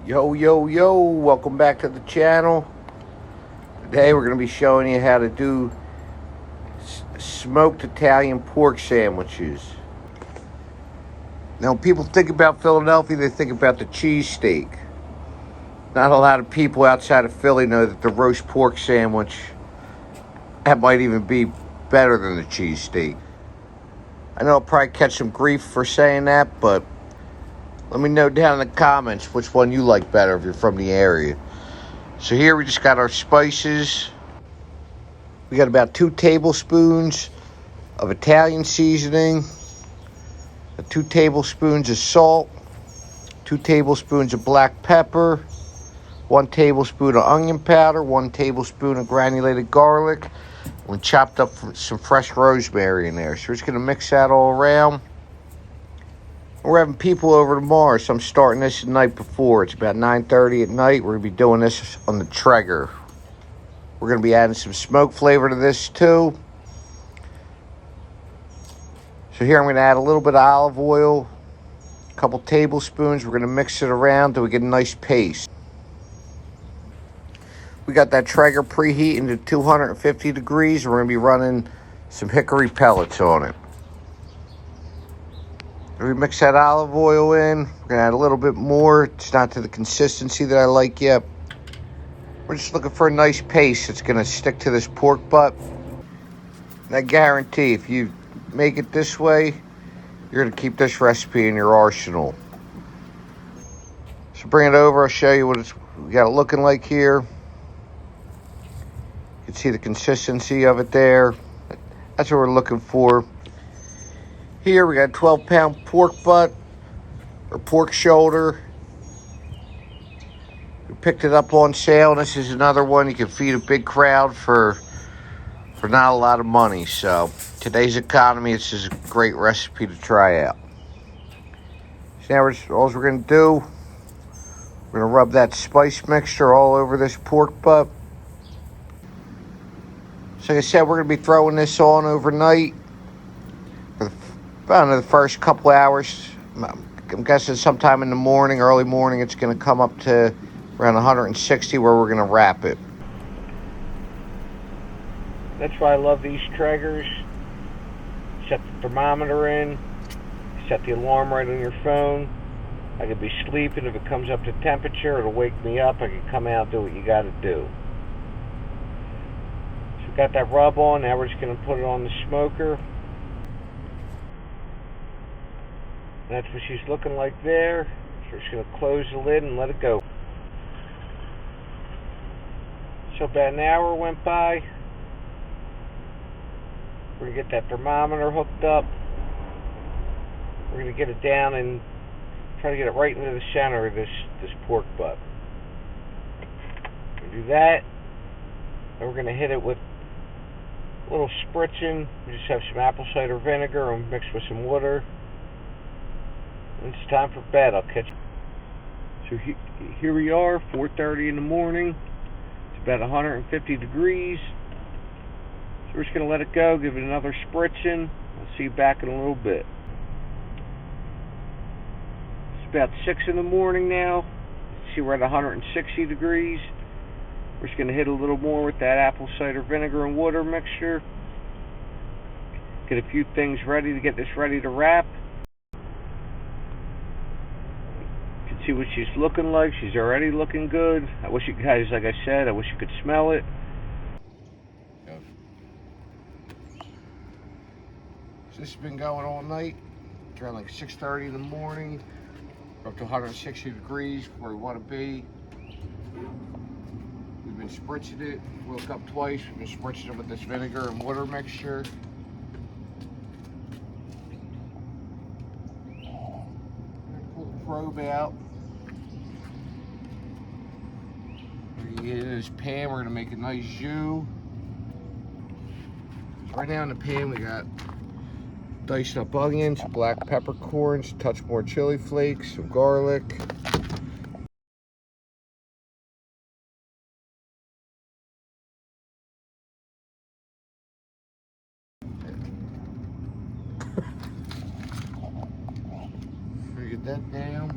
Yo, welcome back to the channel. Today we're going to be showing you how to do smoked Italian pork sandwiches. Now, when people think about Philadelphia, they think about the cheesesteak. Not a lot of people outside of Philly know that the roast pork sandwich, that might even be better than the cheesesteak. I know I'll probably catch some grief for saying that, but let me know down in the comments which one you like better if you're from the area. So here we just got our spices. We got about 2 tablespoons of Italian seasoning, 2 tablespoons of salt, 2 tablespoons of black pepper, 1 tablespoon of onion powder, 1 tablespoon of granulated garlic. We chopped up some fresh rosemary in there. So we're just going to mix that all around. We're having people over tomorrow, so I'm starting this the night before. It's about 9:30 at night. We're going to be doing this on the Traeger. We're going to be adding some smoke flavor to this too. So here I'm going to add a little bit of olive oil, a couple tablespoons. We're going to mix it around till we get a nice paste. We got that Traeger preheating to 250 degrees. We're going to be running some hickory pellets on it. We mix that olive oil in. We're going to add a little bit more. It's not to the consistency that I like yet. We're just looking for a nice paste that's going to stick to this pork butt. And I guarantee if you make it this way, you're going to keep this recipe in your arsenal. So bring it over. I'll show you what we got it looking like here. You can see the consistency of it there. That's what we're looking for. Here we got a 12-pound pork butt or pork shoulder. We picked it up on sale. This is another one you can feed a big crowd for not a lot of money. So today's economy, this is a great recipe to try out. So now all we're going to do, we're going to rub that spice mixture all over this pork butt. So like I said, we're going to be throwing this on overnight. About the first couple hours. I'm guessing sometime in the morning, early morning, it's going to come up to around 160 where we're going to wrap it. That's why I love these Traegers. Set the thermometer in, set the alarm right on your phone. I could be sleeping. If it comes up to temperature, it'll wake me up. I can come out and do what you got to do. So we got that rub on. Now we're just going to put it on the smoker. That's what she's looking like there. So we're just going to close the lid and let it go. So about an hour went by. We're going to get that thermometer hooked up. We're going to get it down and try to get it right into the center of this pork butt. We're going to do that. And we're going to hit it with a little spritzing. We just have some apple cider vinegar and mixed with some water. It's time for bed. I'll catch you. So here we are, 4:30 in the morning. It's about 150 degrees. So we're just going to let it go, give it another spritzing. I'll see you back in a little bit. It's about 6 in the morning now. See, we're at 160 degrees. We're just going to hit a little more with that apple cider vinegar and water mixture. Get a few things ready to get this ready to wrap. See what she's looking like. She's already looking good. I wish you guys, like I said, I wish you could smell it. So this has been going all night. It's around like 6:30 in the morning. We're up to 160 degrees where we want to be. We've been spritzing it. Woke up twice. We've been spritzing it with this vinegar and water mixture. I'm gonna pull the probe out. In this pan, we're going to make a nice jus. Right now in the pan, we got diced up onions, black peppercorns, a touch more chili flakes, some garlic. Get that down.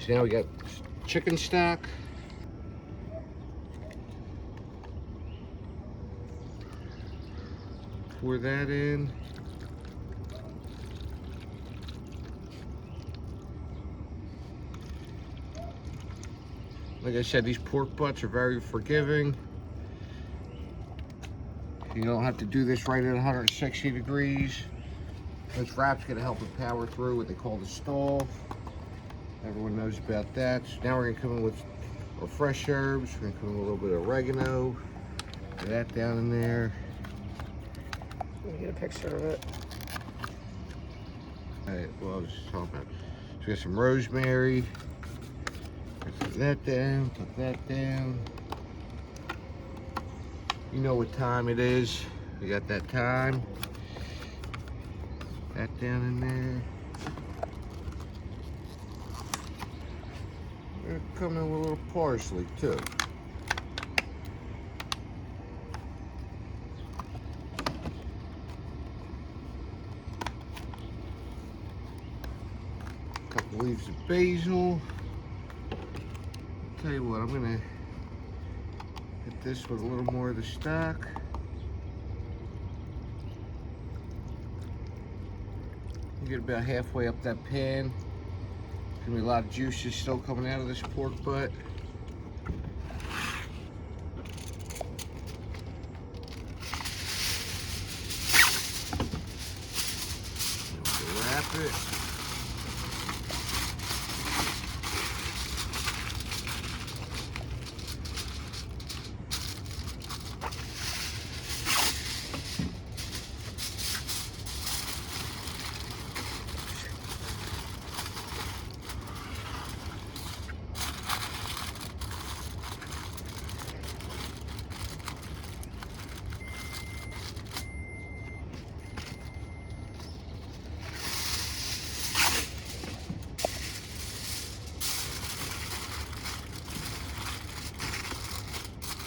So now we got chicken stock. Pour that in. Like I said, these pork butts are very forgiving. You don't have to do this right at 160 degrees. This wrap's gonna help it power through what they call the stall. Everyone knows about that. So now we're gonna come in with our fresh herbs. We're gonna come in with a little bit of oregano. Get that down in there. Let me get a picture of it. All right, well, I was just talking about. So we got some rosemary. Put that down, put that down. You know what time it is. We got that time. That down in there. We're gonna come in with a little parsley too. A couple leaves of basil. Tell you what, I'm gonna hit this with a little more of the stock. You get about halfway up that pan. There's gonna be a lot of juices still coming out of this pork butt. Wrap it.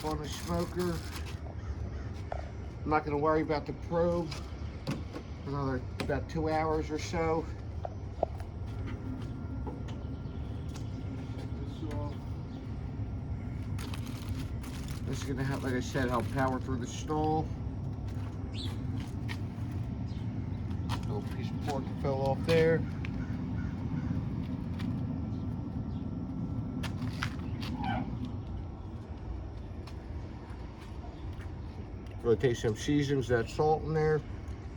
On the smoker. I'm not going to worry about the probe for another about 2 hours or so. This is going to help, like I said, help power through the stall. A little piece of pork fell off there. We'll take some seasonings, that salt in there.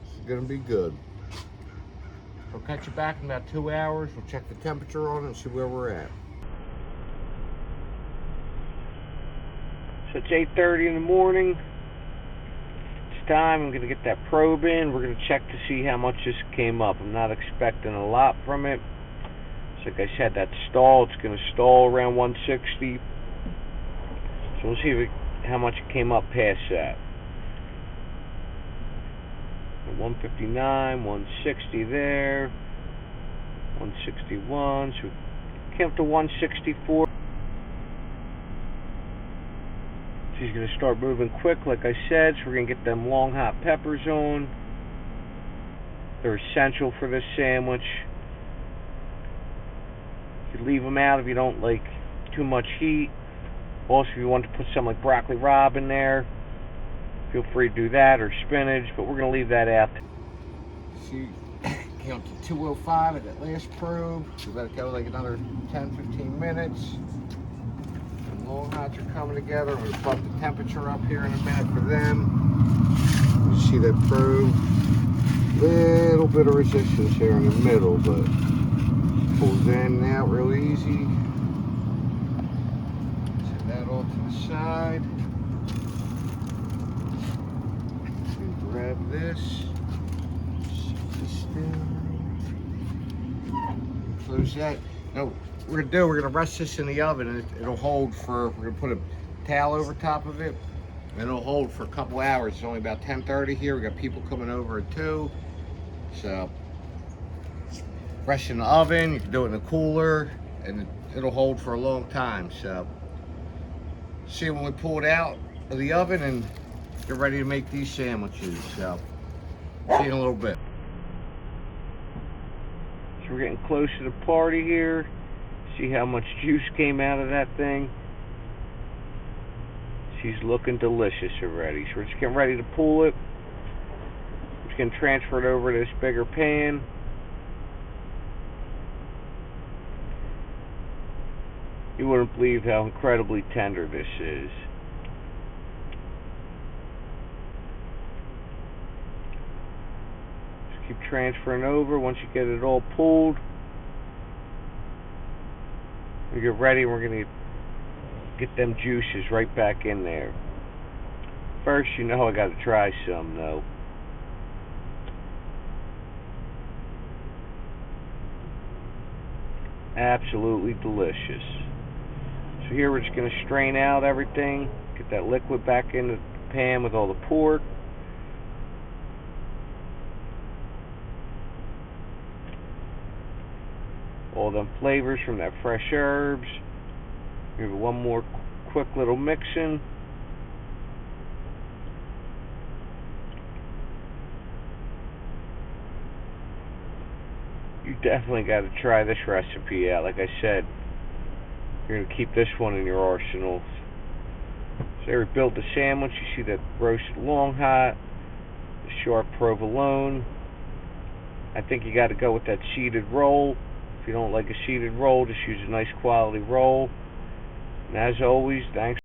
It's gonna be good. We'll catch you back in about 2 hours. We'll check the temperature on it and see where we're at. So it's 8:30 in the morning. It's time. I'm gonna get that probe in. We're gonna check to see how much this came up. I'm not expecting a lot from it. So like I said, that stall, it's gonna stall around 160. So we'll see how much it came up past that. 159, 160 there, 161, so we came up to 164. She's going to start moving quick, like I said, so we're going to get them long hot peppers on. They're essential for this sandwich. You could leave them out if you don't like too much heat. Also, if you want to put some like broccoli rabe in there, feel free to do that, or spinach, but we're going to leave that out. See, count to 205 at that last probe. So we got to go like another 10-15 minutes. The long hots are coming together. I'm going to bump the temperature up here in a minute for them. You see that probe? Little bit of resistance here in the middle, but pulls in and out real easy. Set that all to the side. Grab this, set this down, close that. Now, we're gonna rest this in the oven, and it'll hold for, we're gonna put a towel over top of it, and it'll hold for a couple hours. It's only about 10:30 here. We got people coming over at 2, so rest in the oven. You can do it in the cooler, and it'll hold for a long time. So see when we pull it out of the oven and get ready to make these sandwiches. So see you in a little bit. we're getting close to the party here. See how much juice came out of that thing? She's looking delicious already. So we're just getting ready to pull it. We're just going to transfer it over to this bigger pan. You wouldn't believe how incredibly tender this is. Just keep transferring over. Once you get it all pulled, we get ready, we're going to get them juices right back in there. First, you know I got to try some though. Absolutely delicious. So here we're just going to strain out everything, get that liquid back into the pan with all the pork. All them flavors from that fresh herbs. Give it one more quick little mixing. You definitely got to try this recipe out. Like I said, you're going to keep this one in your arsenal. So there we built the sandwich. You see that roasted long hot, the sharp provolone. I think you got to go with that seeded roll. If you don't like a seeded roll, just use a nice quality roll. And as always, thanks